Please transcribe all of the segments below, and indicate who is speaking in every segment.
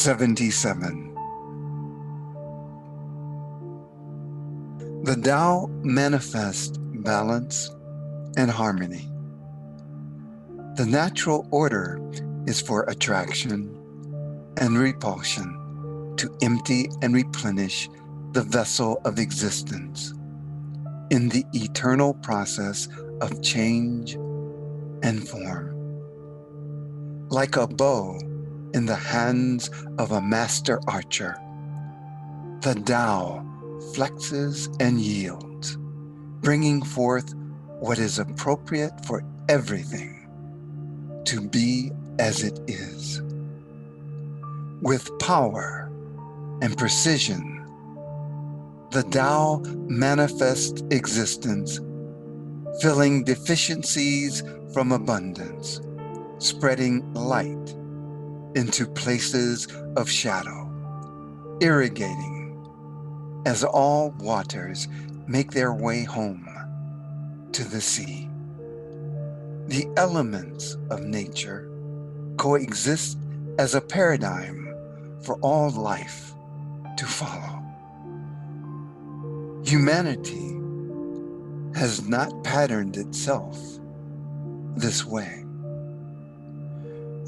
Speaker 1: 77. The Tao manifests balance and harmony. The natural order is for attraction and repulsion, to empty and replenish the vessel of existence in the eternal process of change and form. Like a bow in the hands of a master archer, the Tao flexes and yields, bringing forth what is appropriate for everything to be as it is. With power and precision, the Tao manifests existence, filling deficiencies from abundance, spreading light into places of shadow, irrigating as all waters make their way home to the sea. The elements of nature coexist as a paradigm for all life to follow. Humanity has not patterned itself this way.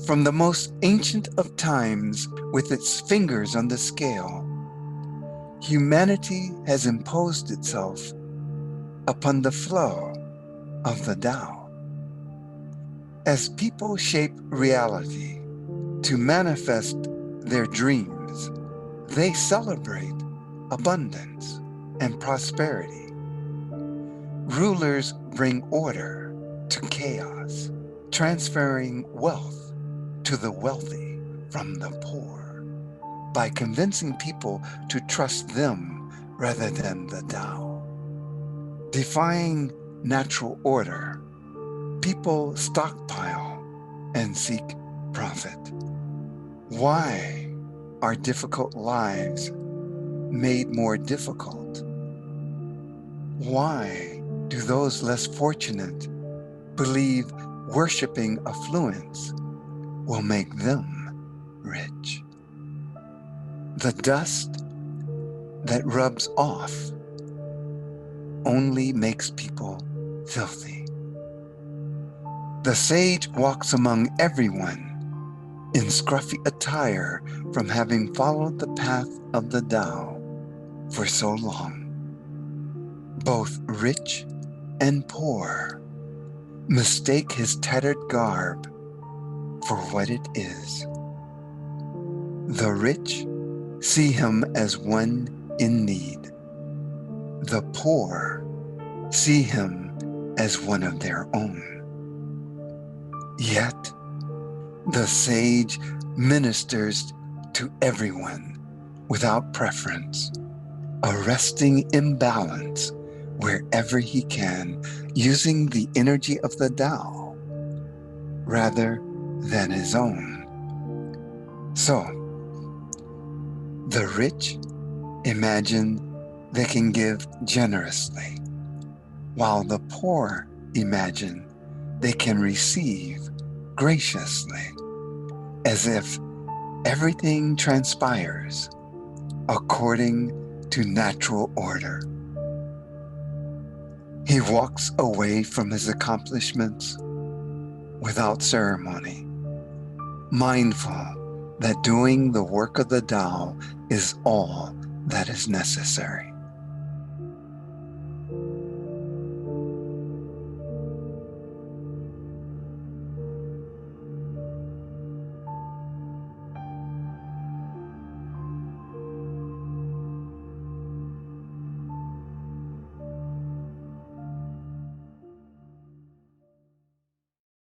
Speaker 1: From the most ancient of times, with its fingers on the scale, humanity has imposed itself upon the flow of the Tao. As people shape reality to manifest their dreams, they celebrate abundance and prosperity. Rulers bring order to chaos, transferring wealth to the wealthy from the poor by convincing people to trust them rather than the Tao. Defying natural order, people stockpile and seek profit. Why are difficult lives made more difficult? Why do those less fortunate believe worshiping affluence will make them rich? The dust that rubs off only makes people filthy. The sage walks among everyone in scruffy attire from having followed the path of the Tao for so long. Both rich and poor mistake his tattered garb for what it is. The rich see him as one in need. The poor see him as one of their own. Yet, the sage ministers to everyone without preference, arresting imbalance wherever he can, using the energy of the Tao rather than his own. So, the rich imagine they can give generously, while the poor imagine they can receive graciously, as if everything transpires according to natural order. He walks away from his accomplishments without ceremony, mindful that doing the work of the Tao is all that is necessary.